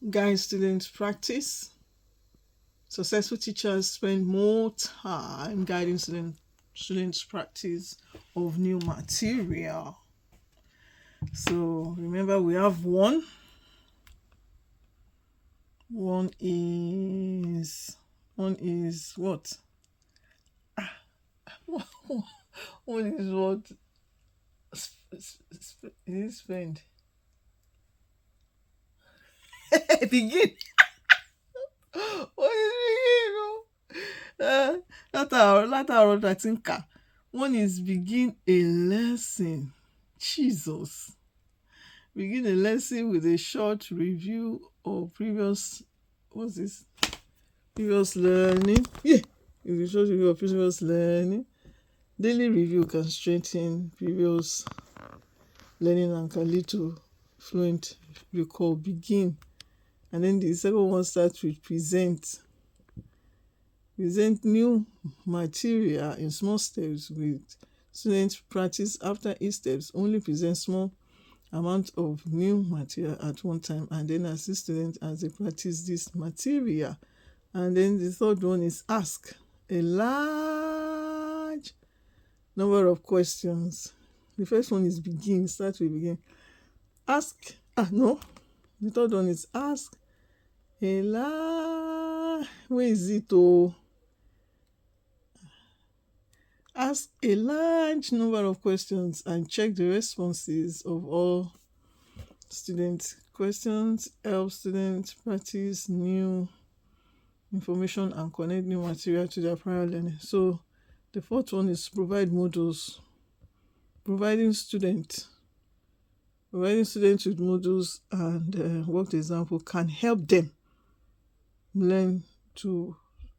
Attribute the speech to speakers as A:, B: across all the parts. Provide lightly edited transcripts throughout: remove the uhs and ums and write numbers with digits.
A: Guide students practice. Successful teachers spend more time guiding students practice of new material. So remember we have one. One is what? One is what? Is it spend? Begin. What is begin? Oh? Látàárọ̀ tá ti ń kà. One is begin a lesson. Jesus. Begin a lesson with a short review of what's this? Previous learning. Yeah. With a short review of previous learning. Daily review can strengthen previous learning and can lead to fluent recall. Begin. And then the second one starts with present. Present new material in small steps with students practice. After each steps, only present small amount of new material at one time and then assist students as they practice this material. And then the third one is ask a large number of questions. The first one is begin. Start with begin. Ask. No. The third one is ask a large. Where is it? Oh. Ask a large number of questions and check the responses of all students. Questions help students practice new information and connect new material to their prior learning. So the fourth one is provide modules. Providing students with modules and worked example can help them learn to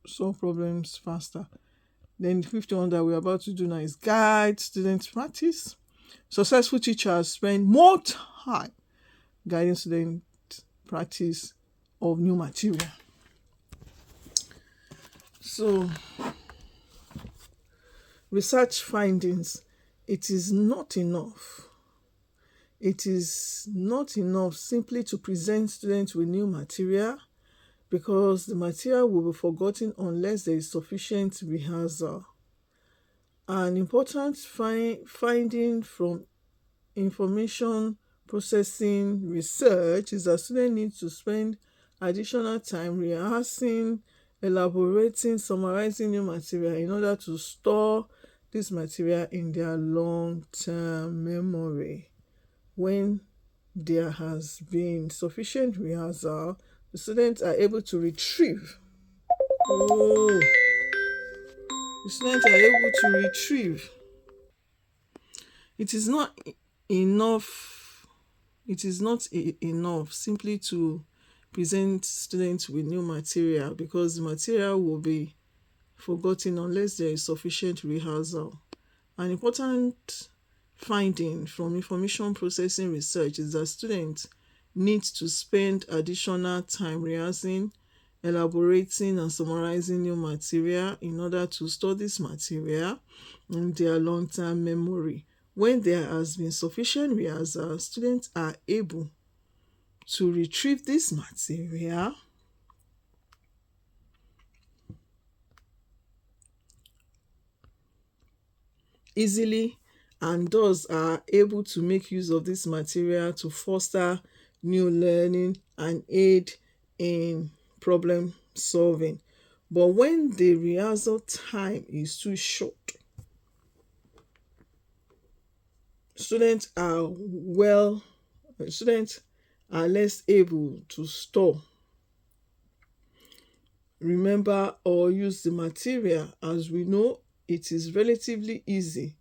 A: solve problems faster. Then the fifth one that we're about to do now is guide students practice. Successful teachers spend more time guiding student practice of new material. So, research findings. It is not enough simply to present students with new material because the material will be forgotten unless there is sufficient rehearsal. An important finding from information processing research is that students need to spend additional time rehearsing, elaborating, summarizing new material in order to store this material in their long-term memory. When there has been sufficient rehearsal, the students are able to retrieve. It is not enough simply to present students with new material because the material will be forgotten unless there is sufficient rehearsal. An important finding from information processing research is that students need to spend additional time rehearsing, elaborating and summarizing new material in order to store this material in their long-term memory. When there has been sufficient rehearsal, students are able to retrieve this material easily and thus are able to make use of this material to foster new learning and aid in problem solving. But when the rehearsal time is too short, students are less able to store, remember, or use the material. As we know, it is relatively easy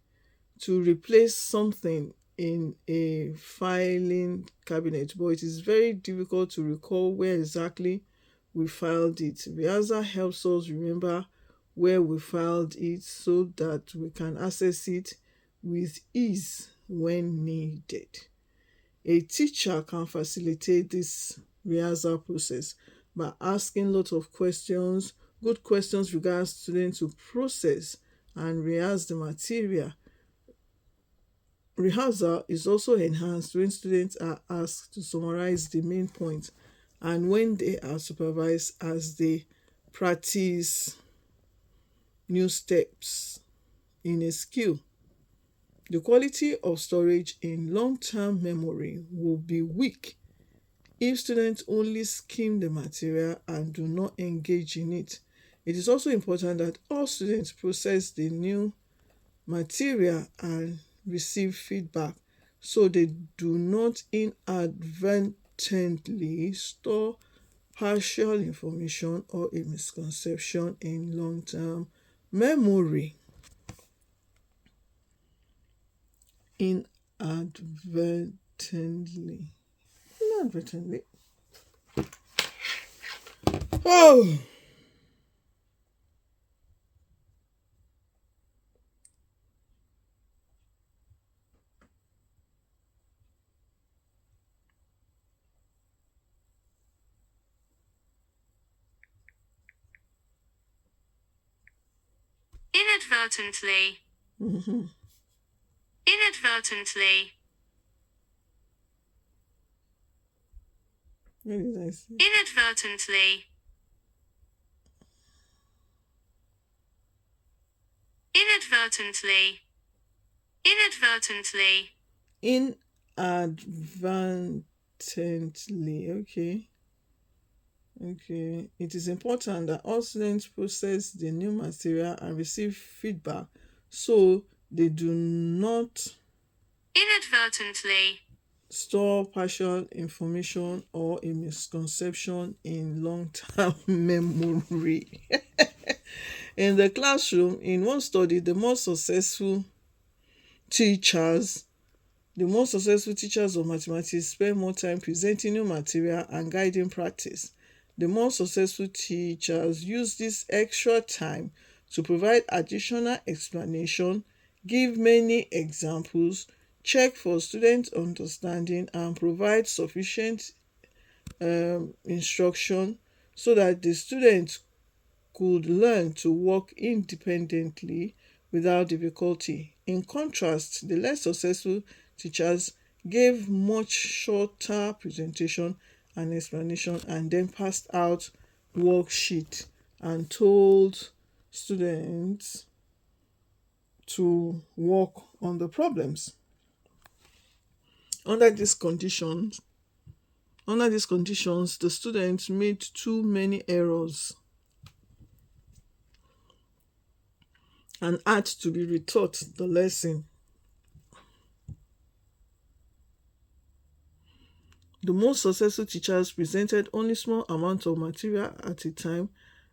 A: to replace something in a filing cabinet, but it is very difficult to recall where exactly we filed it. Rehearsal helps us remember where we filed it so that we can access it with ease when needed. A teacher can facilitate this rehearsal process by asking lots of questions, good questions regarding students to process and rehearse the material. Rehearsal is also enhanced when students are asked to summarize the main points and when they are supervised as they practice new steps in a skill. The quality of storage in long-term memory will be weak if students only skim the material and do not engage in it. It is also important that all students process the new material and receive feedback so they do not inadvertently store partial information or a misconception in long-term memory. Inadvertently. Inadvertently. Oh!
B: Inadvertently.
A: Mm-hmm.
B: Inadvertently.
A: What did I say?
B: Inadvertently. Inadvertently. Inadvertently.
A: Inadvertently. Okay. Okay. It is important that all students process the new material and receive feedback so they do not
B: Inadvertently.
A: store partial information or a misconception in long-term memory. In the classroom, in one study, teachers the most successful teachers of mathematics spend more time presenting new material and guiding practice. The more successful teachers use this extra time to provide additional explanation, give many examples, check for student understanding, and provide sufficient instruction so that the students could learn to work independently without difficulty. In contrast, the less successful teachers gave much shorter presentation and explanation and then passed out worksheet and told students to work on the problems. Under these conditions, the students made too many errors and had to be retaught the lesson. The most successful teachers presented only small amount of material at a time.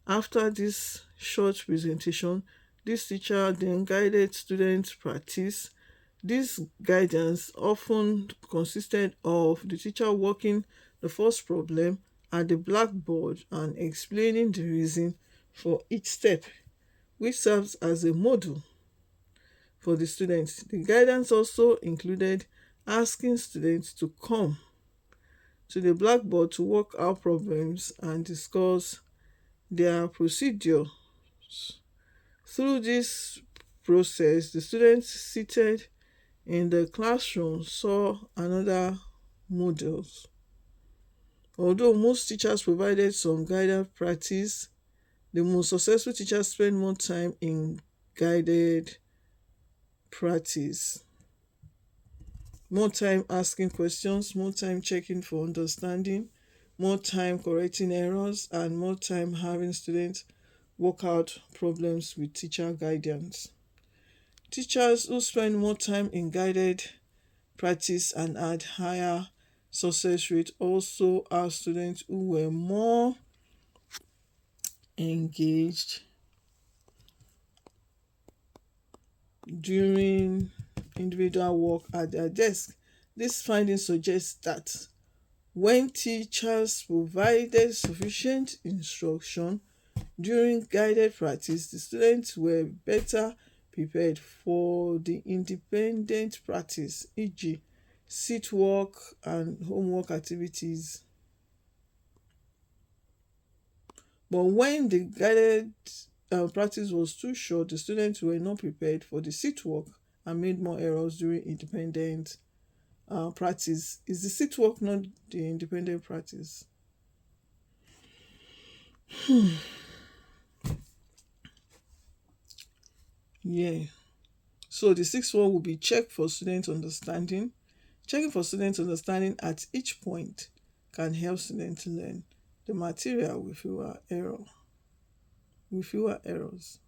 A: After this short presentation, this teacher then guided students practice. This guidance often consisted of the teacher working the first problem at the blackboard and explaining the reason for each step, which serves as a model for the students. The guidance also included asking students to come to the blackboard to work out problems and discuss their procedure. Through this process, the students seated in the classroom saw another models. Although most teachers provided some guided practice, the most successful teachers spend more time in guided practice. More time asking questions, more time checking for understanding, more time correcting errors, and more time having students work out problems with teacher guidance. Teachers who spend more time in guided practice and had higher success rate also are students who were more engaged during individual work at their desk. This finding suggests that when teachers provided sufficient instruction during guided practice, the students were better prepared for the independent practice, e.g., seat work and homework activities. But when the guided practice was too short, the students were not prepared for the seat work and made more errors during independent practice. Is the seat work not the independent practice? Yeah. So the sixth one will be check for student understanding. Checking for student understanding at each point can help students learn the material with fewer errors.